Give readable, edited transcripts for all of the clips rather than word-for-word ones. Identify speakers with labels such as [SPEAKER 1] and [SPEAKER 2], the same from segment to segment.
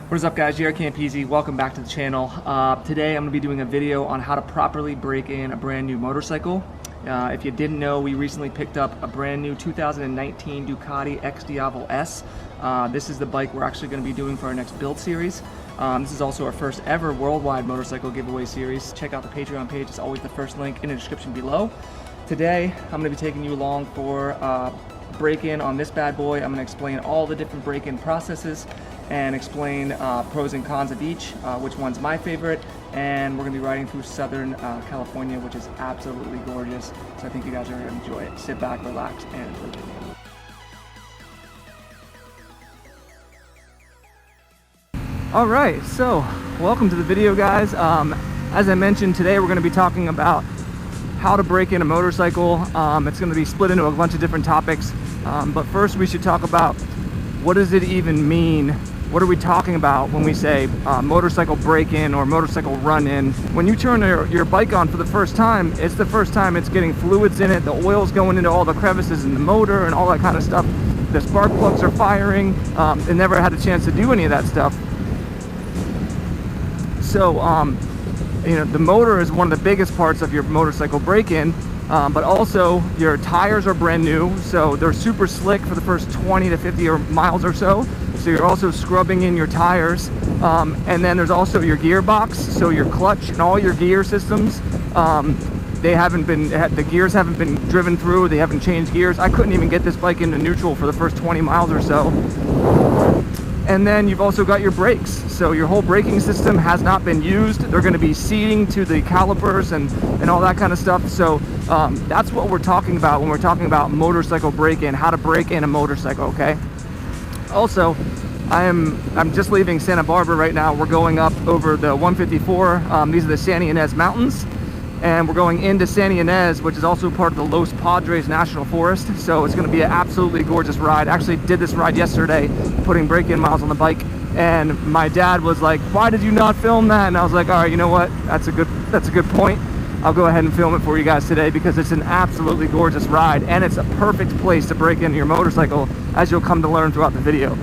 [SPEAKER 1] What is up, guys? JaretCampisi, welcome back to the channel. Today I'm going to be doing a video on how to properly break in a brand new motorcycle. If you didn't know, we recently picked up a brand new 2019 Ducati Xdiavel S. This is the bike we're actually going to be doing for our next build series. This is also our first ever worldwide motorcycle giveaway series. Check out the Patreon page, it's always the first link in the description below. Today I'm going to be taking you along for break-in on this bad boy. I'm going to explain all the different break-in processes and explain pros and cons of each, which one's my favorite, and we're going to be riding through Southern California, which is absolutely gorgeous, so I think you guys are going to enjoy it. Sit back, relax, and enjoy the video. Alright, so welcome to the video, guys. As I mentioned, today we're going to be talking about how to break in a motorcycle. It's going to be split into a bunch of different topics, but first we should talk about what does it even mean. What are we talking about when we say motorcycle break-in or motorcycle run-in? When you turn your bike on for the first time, it's the first time it's getting fluids in it, the oil's going into all the crevices in the motor and all that kind of stuff. The spark plugs are firing. It never had a chance to do any of that stuff. So, you know, the motor is one of the biggest parts of your motorcycle break-in, but also your tires are brand new, so they're super slick for the first 20 to 50 miles or so. So you're also scrubbing in your tires, and then there's also your gearbox, so your clutch and all your gear systems. The gears haven't been driven through, they haven't changed gears. I couldn't even get this bike into neutral for the first 20 miles or so. And then you've also got your brakes, so your whole braking system has not been used. They're going to be seating to the calipers and all that kind of stuff. So that's what we're talking about when we're talking about motorcycle break-in, how to break in a motorcycle, okay? Also, I'm just leaving Santa Barbara right now. We're going up over the 154. These are the Santa Ynez Mountains, and we're going into Santa Ynez, which is also part of the Los Padres National Forest. So it's going to be an absolutely gorgeous ride. I actually did this ride yesterday, putting break-in miles on the bike, and my dad was like, "Why did you not film that?" And I was like, "All right, you know what? That's a good point. I'll go ahead and film it for you guys today because it's an absolutely gorgeous ride, and it's a perfect place to break into your motorcycle, as you'll come to learn throughout the video."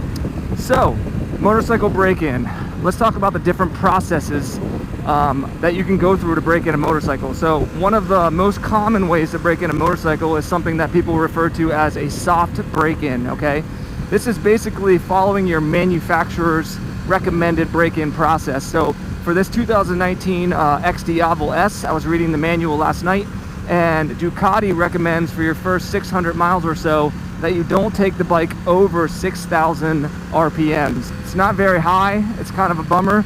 [SPEAKER 1] So, motorcycle break-in. Let's talk about the different processes that you can go through to break in a motorcycle. So, one of the most common ways to break in a motorcycle is something that people refer to as a soft break-in, okay? This is basically following your manufacturer's recommended break-in process. So, for this 2019 Xdiavel S, I was reading the manual last night, and Ducati recommends for your first 600 miles or so that you don't take the bike over 6,000 RPMs. It's not very high, it's kind of a bummer,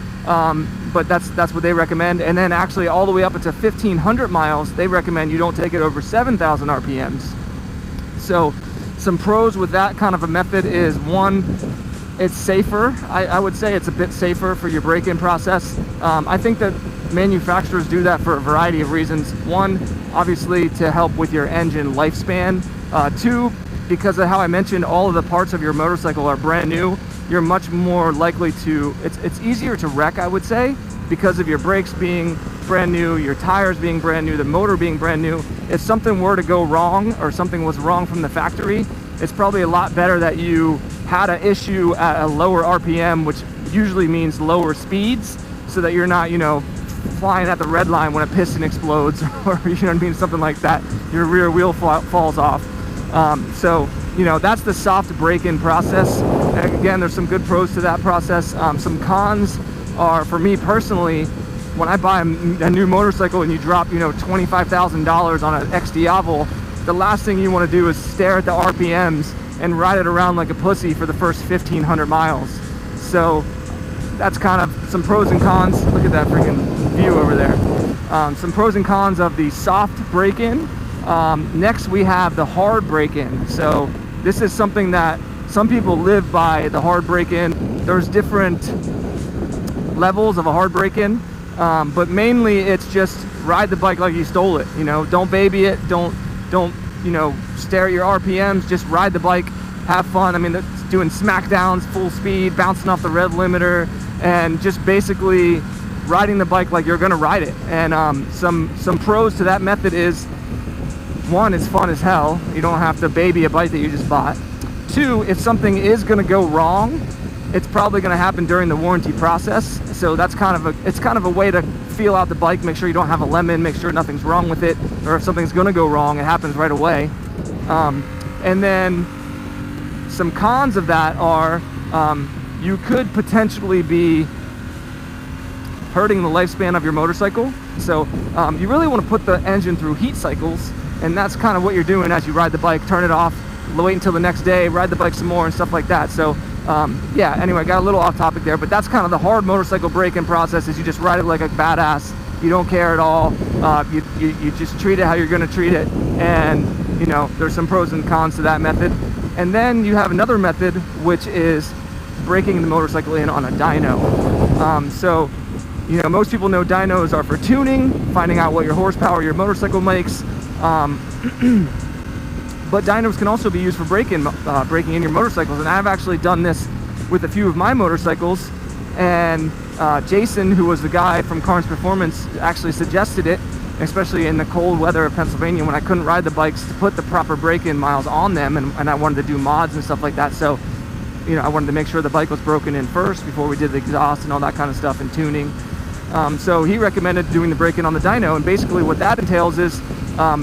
[SPEAKER 1] but that's what they recommend. And then actually all the way up into 1,500 miles, they recommend you don't take it over 7,000 RPMs. So some pros with that kind of a method is, one, it's safer. I would say it's a bit safer for your break-in process. I think that manufacturers do that for a variety of reasons. One, obviously to help with your engine lifespan. Two, because of how I mentioned all of the parts of your motorcycle are brand new, you're much more likely to, it's easier to wreck, I would say, because of your brakes being brand new, your tires being brand new, the motor being brand new. If something were to go wrong or something was wrong from the factory, it's probably a lot better that you had an issue at a lower RPM, which usually means lower speeds, so that you're not, you know, flying at the red line when a piston explodes or, you know what I mean, something like that. Your rear wheel falls off. So, you know, that's the soft break-in process. And again, there's some good pros to that process. Some cons are, for me personally, when I buy a new motorcycle and you drop, you know, $25,000 on an Xdiavel, the last thing you want to do is stare at the RPMs and ride it around like a pussy for the first 1,500 miles. So that's kind of some pros and cons. Look at that freaking view over there. Some pros and cons of the soft break-in. Next we have the hard break-in. So this is something that some people live by, the hard break-in. There's different levels of a hard break-in, but mainly it's just ride the bike like you stole it. You know, don't baby it, don't you know, stare at your RPMs, just ride the bike, have fun. I mean, it's doing smackdowns, full speed, bouncing off the rev limiter, and just basically riding the bike like you're gonna ride it. And some pros to that method is, one, it's fun as hell. You don't have to baby a bike that you just bought. Two, if something is gonna go wrong, it's probably going to happen during the warranty process. So that's it's kind of a way to feel out the bike, make sure you don't have a lemon, make sure nothing's wrong with it, or if something's going to go wrong, it happens right away. And then some cons of that are you could potentially be hurting the lifespan of your motorcycle. So you really want to put the engine through heat cycles, and that's kind of what you're doing as you ride the bike. Turn it off, wait until the next day, ride the bike some more and stuff like that. So yeah, anyway, I got a little off topic there, but that's kind of the hard motorcycle break-in process, is you just ride it like a badass. You don't care at all. You just treat it how you're going to treat it. And, you know, there's some pros and cons to that method. And then you have another method, which is breaking the motorcycle in on a dyno. So, you know, most people know dynos are for tuning, finding out what your horsepower your motorcycle makes. But dynos can also be used for breaking in your motorcycles. And I've actually done this with a few of my motorcycles. And Jason, who was the guy from Carnes Performance, actually suggested it, especially in the cold weather of Pennsylvania when I couldn't ride the bikes, to put the proper break-in miles on them, and I wanted to do mods and stuff like that. So, you know, I wanted to make sure the bike was broken in first before we did the exhaust and all that kind of stuff and tuning. So he recommended doing the break-in on the dyno, and basically what that entails is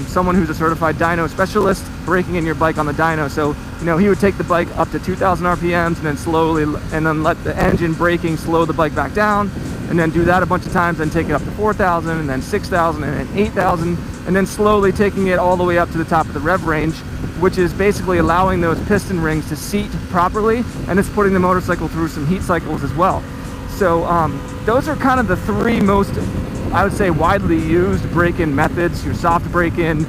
[SPEAKER 1] someone who's a certified dyno specialist breaking in your bike on the dyno. So, you know, he would take the bike up to 2,000 RPMs and then slowly, and then let the engine braking slow the bike back down, and then do that a bunch of times, then take it up to 4,000 and then 6,000 and then 8,000, and then slowly taking it all the way up to the top of the rev range, which is basically allowing those piston rings to seat properly, and it's putting the motorcycle through some heat cycles as well. So those are kind of the three most, I would say, widely used break-in methods: your soft break-in,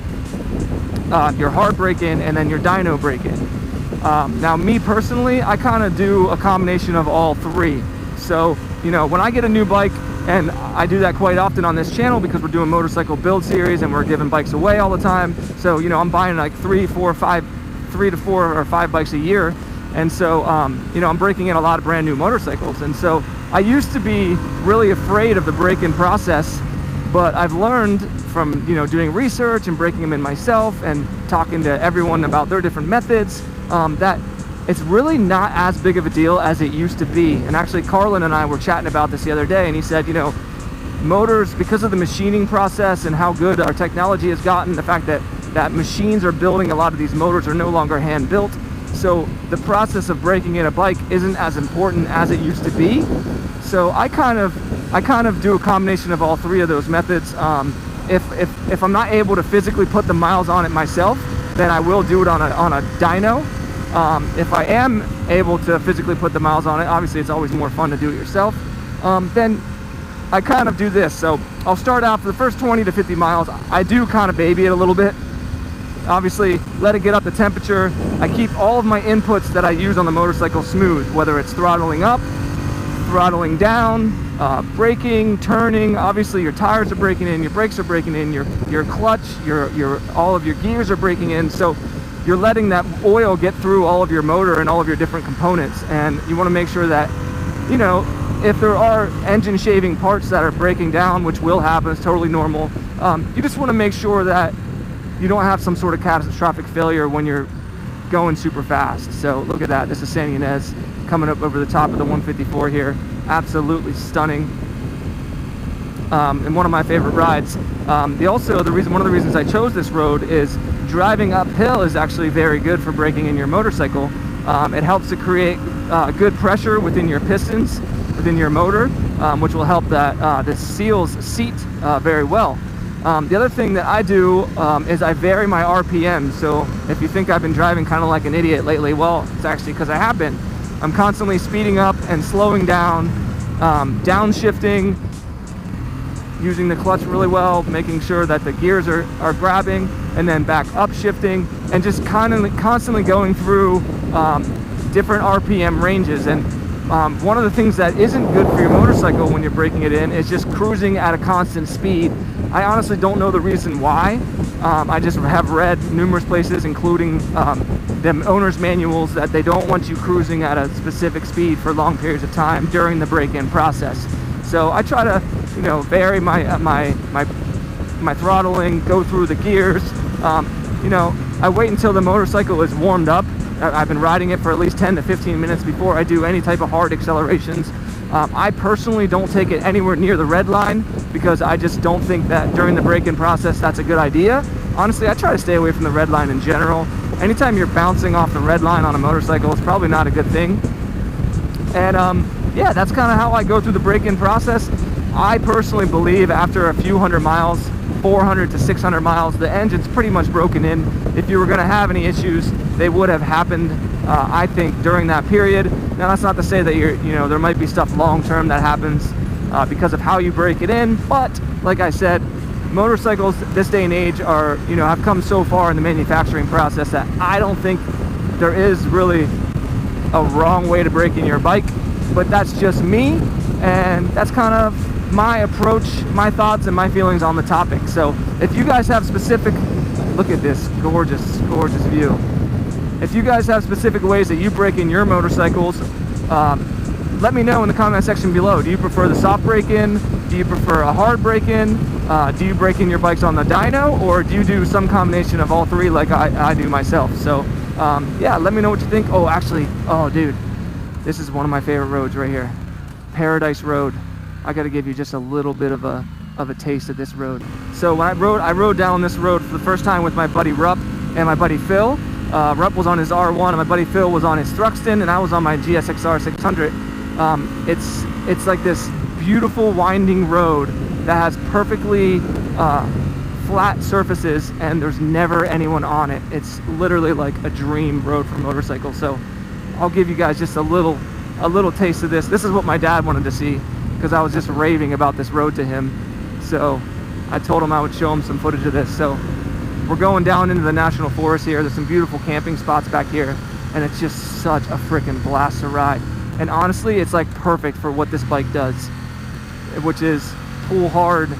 [SPEAKER 1] your hard break-in, and then your dyno break-in. Now, me personally, I kind of do a combination of all three. So, you know, when I get a new bike, and I do that quite often on this channel because we're doing motorcycle build series and we're giving bikes away all the time. So, you know, I'm buying like 3 to 4 or 5 bikes a year. And so, you know, I'm breaking in a lot of brand new motorcycles. And so I used to be really afraid of the break-in process, but I've learned from, you know, doing research and breaking them in myself and talking to everyone about their different methods, that it's really not as big of a deal as it used to be. And actually, Carlin and I were chatting about this the other day, and he said, you know, motors, because of the machining process and how good our technology has gotten, the fact that machines are building a lot of these motors are no longer hand built. So the process of breaking in a bike isn't as important as it used to be. So I kind of do a combination of all three of those methods. If I'm not able to physically put the miles on it myself, then I will do it on a dyno. If I am able to physically put the miles on it, obviously it's always more fun to do it yourself, then I kind of do this. So I'll start out for the first 20 to 50 miles. I do kind of baby it a little bit. Obviously, let it get up to temperature. I keep all of my inputs that I use on the motorcycle smooth, whether it's throttling up, throttling down, braking, turning. Obviously, your tires are breaking in, your brakes are breaking in, your clutch, your all of your gears are breaking in. So you're letting that oil get through all of your motor and all of your different components. And you want to make sure that, you know, if there are engine shaving parts that are breaking down, which will happen, it's totally normal. You just want to make sure that you don't have some sort of catastrophic failure when you're going super fast. So look at that. This is San Ynez coming up over the top of the 154 here. Absolutely stunning. And one of my favorite rides. One of the reasons I chose this road is driving uphill is actually very good for breaking in your motorcycle. It helps to create good pressure within your pistons, within your motor, which will help that the seals seat very well. The other thing that I do is I vary my RPM. So if you think I've been driving kind of like an idiot lately, well, it's actually because I have been. I'm constantly speeding up and slowing down, downshifting, using the clutch really well, making sure that the gears are grabbing, and then back up shifting, and just constantly going through different RPM ranges. And one of the things that isn't good for your motorcycle when you're breaking it in is just cruising at a constant speed. I honestly don't know the reason why. I just have read numerous places, including them owners' manuals, that they don't want you cruising at a specific speed for long periods of time during the break-in process. So I try to, you know, vary my throttling, go through the gears. You know, I wait until the motorcycle is warmed up I've been riding it for at least 10 to 15 minutes before I do any type of hard accelerations. I personally don't take it anywhere near the red line because I just don't think that during the break-in process that's a good idea. Honestly, I try to stay away from the red line in general. Anytime you're bouncing off the red line on a motorcycle, it's probably not a good thing. And yeah, that's kind of how I go through the break-in process. I personally believe after a few hundred miles, 400 to 600 miles, the engine's pretty much broken in. If you were going to have any issues, they would have happened, I think, during that period. Now, that's not to say that there might be stuff long-term that happens because of how you break it in, but like I said, motorcycles this day and age are, have come so far in the manufacturing process that I don't think there is really a wrong way to break in your bike, but that's just me, and that's kind of my approach, my thoughts, and my feelings on the topic. So if you guys have specific, look at this gorgeous view. If you guys have specific ways that you break in your motorcycles, let me know in the comment section below. Do you prefer the soft break-in? Do you prefer a hard break-in? Do you break in your bikes on the dyno, or do you do some combination of all three like I do myself? So yeah, let me know what you think. Oh, actually, oh dude, this is one of my favorite roads right here, Paradise Road. I got to give you just a little bit of a taste of this road. So when I rode down this road for the first time with my buddy Rupp and my buddy Phil. Rupp was on his R1 and my buddy Phil was on his Thruxton, and I was on my GSXR 600. It's like this beautiful winding road that has perfectly flat surfaces, and there's never anyone on it. It's literally like a dream road for motorcycles. So I'll give you guys just a little taste of this. This is what my dad wanted to see, because I was just raving about this road to him. So I told him I would show him some footage of this. So we're going down into the national forest here. There's some beautiful camping spots back here, and it's just such a freaking blast to ride. And honestly, it's like perfect for what this bike does, which is pull hard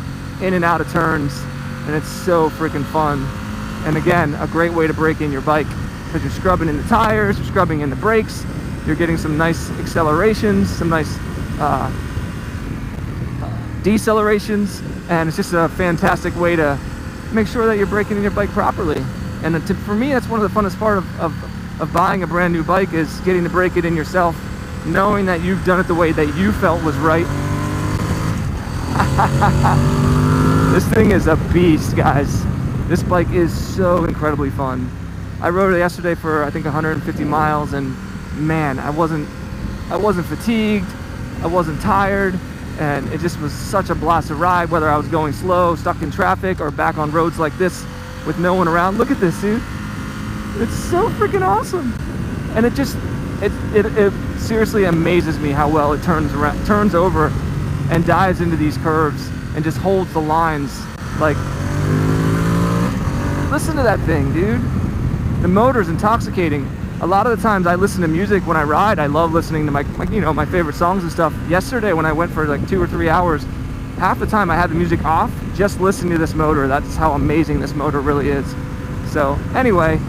[SPEAKER 1] in and out of turns, and it's so freaking fun. And again, a great way to break in your bike, because you're scrubbing in the tires, you're scrubbing in the brakes, you're getting some nice accelerations, some nice decelerations, and it's just a fantastic way to make sure that you're breaking in your bike properly. And for me, that's one of the funnest part of buying a brand new bike, is getting to break it in yourself, knowing that you've done it the way that you felt was right. This thing is a beast, guys. This bike is so incredibly fun. I rode it yesterday for I think 150 miles, and man, I wasn't fatigued, I wasn't tired, and it just was such a blast to ride, whether I was going slow, stuck in traffic, or back on roads like this with no one around. Look at this, dude. It's so freaking awesome. And it seriously amazes me how well it turns over and dives into these curves and just holds the lines. Like, listen to that thing, dude. The motor's intoxicating. A lot of the times I listen to music when I ride. I love listening to my favorite songs and stuff. Yesterday when I went for like 2 or 3 hours, half the time I had the music off, just listening to this motor. That's how amazing this motor really is. So anyway,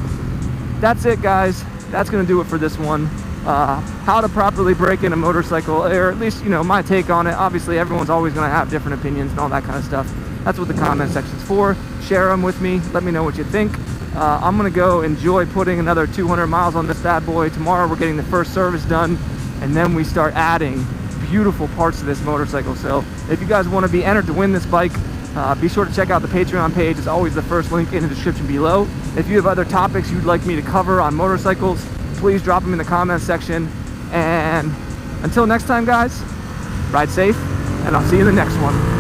[SPEAKER 1] that's it, guys. That's gonna do it for this one. How to properly break in a motorcycle, or at least, my take on it. Obviously, everyone's always gonna have different opinions and all that kind of stuff. That's what the comment section's for. Share them with me. Let me know what you think. I'm gonna go enjoy putting another 200 miles on this bad boy. Tomorrow we're getting the first service done, and then we start adding beautiful parts to this motorcycle. So if you guys want to be entered to win this bike, be sure to check out the Patreon page. It's always the first link in the description below. If you have other topics you'd like me to cover on motorcycles, please drop them in the comment section. And until next time, guys, ride safe, and I'll see you in the next one.